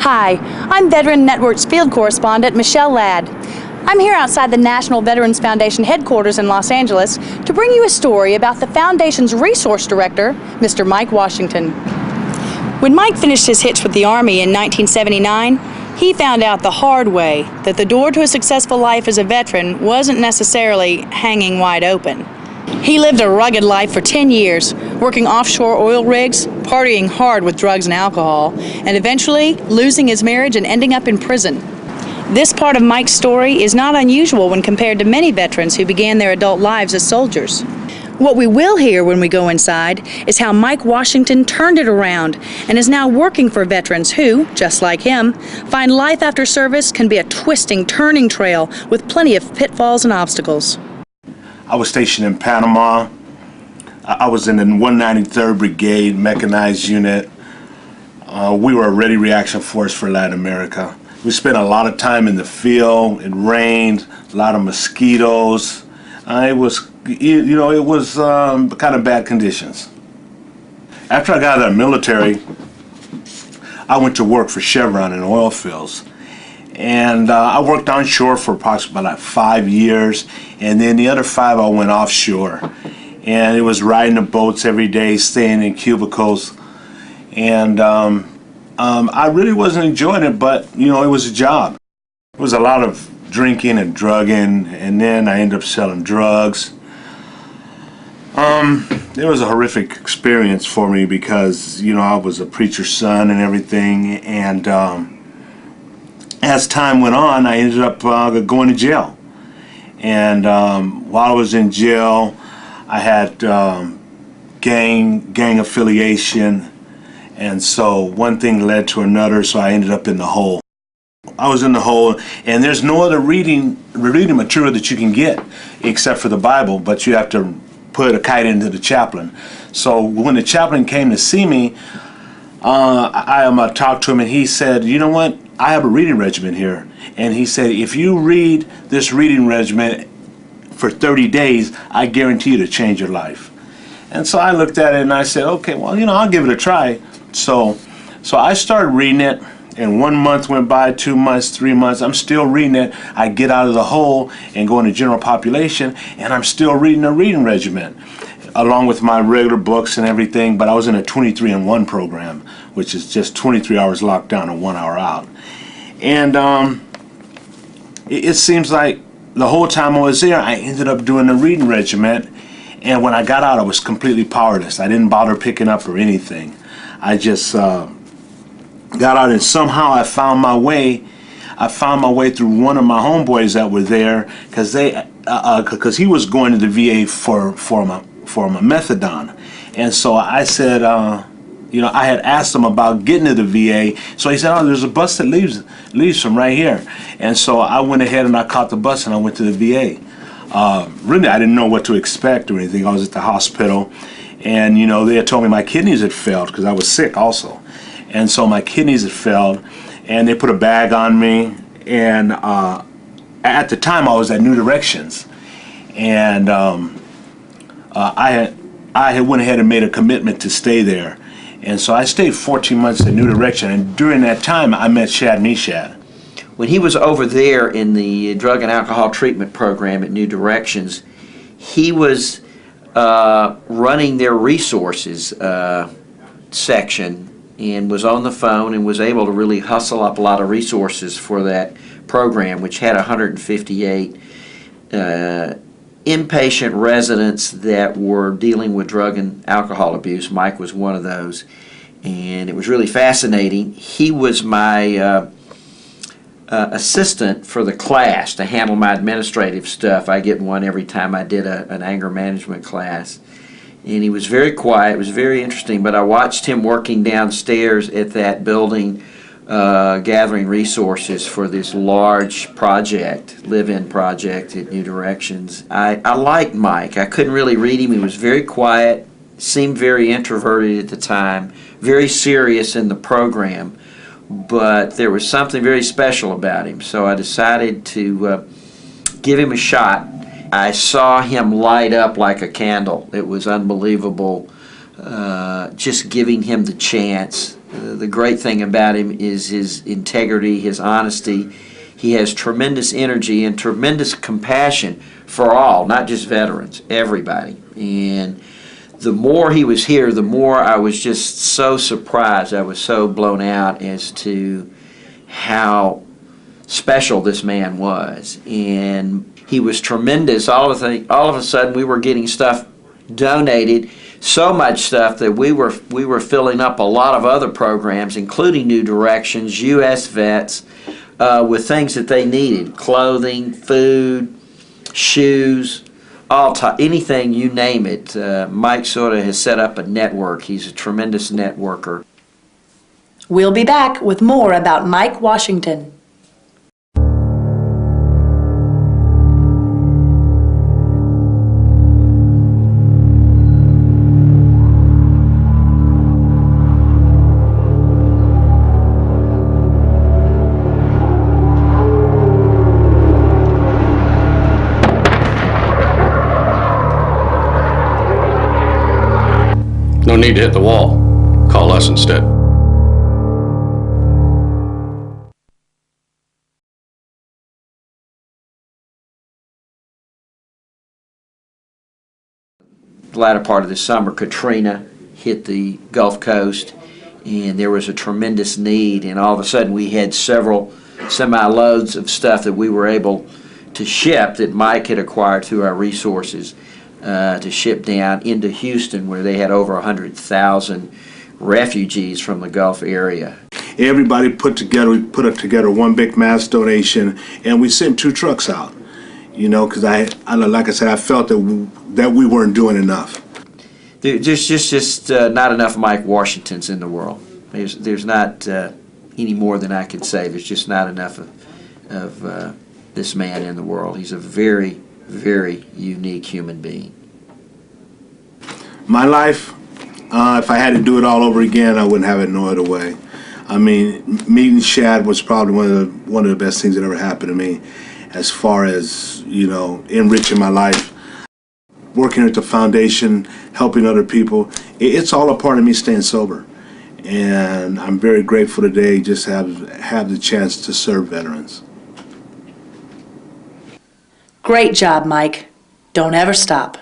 Hi, I'm Veteran Network's field correspondent Michelle Ladd. I'm here outside the National Veterans Foundation headquarters in Los Angeles to bring you a story about the Foundation's resource director, Mr. Mike Washington. When Mike finished his hitch with the Army in 1979, he found out the hard way that the door to a successful life as a veteran wasn't necessarily hanging wide open. He lived a rugged life for 10 years, working offshore oil rigs, partying hard with drugs and alcohol, and eventually losing his marriage and ending up in prison. This part of Mike's story is not unusual when compared to many veterans who began their adult lives as soldiers. What we will hear when we go inside is how Mike Washington turned it around and is now working for veterans who, just like him, find life after service can be a twisting, turning trail with plenty of pitfalls and obstacles. I was stationed in Panama. I was in the 193rd Brigade Mechanized Unit. We were a ready reaction force for Latin America. We spent a lot of time in the field. It rained, a lot of mosquitoes. It was kind of bad conditions. After I got out of the military, I went to work for Chevron in oil fields. And I worked onshore for approximately like 5 years, and then the other 5 I went offshore. And it was riding the boats every day, staying in cubicles. And I really wasn't enjoying it, but it was a job. It was a lot of drinking and drugging, and then I ended up selling drugs. It was a horrific experience for me because I was a preacher's son and everything, and as time went on, I ended up going to jail. And while I was in jail, I had gang affiliation, and so one thing led to another, so I ended up in the hole. I was in the hole, and there's no other reading material that you can get except for the Bible, but you have to put a kite into the chaplain. So when the chaplain came to see me, I talked to him, and he said, "You know what? I have a reading regimen here." And he said, "If you read this reading regimen for 30 days, I guarantee you to change your life." And so I looked at it and I said, "Okay, well, I'll give it a try." So I started reading it, and 1 month went by, 2 months, 3 months. I'm still reading it. I get out of the hole and go into general population, and I'm still reading the reading regimen, along with my regular books and everything. But I was in a 23-in-1 program, which is just 23 hours locked down and 1 hour out. And it seems like the whole time I was there, I ended up doing the reading regiment. And when I got out, I was completely powerless. I didn't bother picking up or anything. I just got out, and somehow I found my way. I found my way through one of my homeboys that were there, because he was going to the VA for my methadone. And so I said, I had asked him about getting to the VA. So he said, "Oh, there's a bus that leaves from right here." And so I went ahead and I caught the bus and I went to the VA. Really, I didn't know what to expect or anything. I was at the hospital, and they had told me my kidneys had failed because I was sick also. And so my kidneys had failed, and they put a bag on me. And at the time, I was at New Directions, and I had went ahead and made a commitment to stay there. And so I stayed 14 months at New Direction, and during that time, I met Shad Meshad. When he was over there in the drug and alcohol treatment program at New Directions, he was running their resources section, and was on the phone and was able to really hustle up a lot of resources for that program, which had 158 inpatient residents that were dealing with drug and alcohol abuse. Mike was one of those, and it was really fascinating. He was my assistant for the class to handle my administrative stuff. I get one every time I did an anger management class. And he was very quiet. It was very interesting, but I watched him working downstairs at that building, gathering resources for this large project, live-in project at New Directions. I liked Mike. I couldn't really read him. He was very quiet, seemed very introverted at the time, very serious in the program, but there was something very special about him. So I decided to give him a shot. I saw him light up like a candle. It was unbelievable, just giving him the chance. The great thing about him is his integrity, his honesty. He has tremendous energy and tremendous compassion for all, not just veterans, everybody. And the more he was here, the more I was just so surprised. I was so blown out as to how special this man was. And he was tremendous. All of a sudden, we were getting stuff donated, so much stuff that we were filling up a lot of other programs, including New Directions, U.S. Vets, with things that they needed: clothing, food, shoes, anything, you name it. Mike sort of has set up a network. He's a tremendous networker. We'll be back with more about Mike Washington. No need to hit the wall. Call us instead. The latter part of the summer, Katrina hit the Gulf Coast, and there was a tremendous need, and all of a sudden we had several semi-loads of stuff that we were able to ship that Mike had acquired through our resources, to ship down into Houston, where they had over 100,000 refugees from the Gulf area. Everybody we put together one big mass donation, and we sent 2 trucks out. You know, because like I said, I felt that we weren't doing enough. There's just not enough Mike Washingtons in the world. There's not any more than I could say. There's just not enough of this man in the world. He's a very, very unique human being. My life, if I had to do it all over again, I wouldn't have it no other way. I mean, meeting Shad was probably one of the best things that ever happened to me, as far as, you know, enriching my life. Working at the foundation, helping other people, it's all a part of me staying sober. And I'm very grateful today just to have the chance to serve veterans. Great job, Mike. Don't ever stop.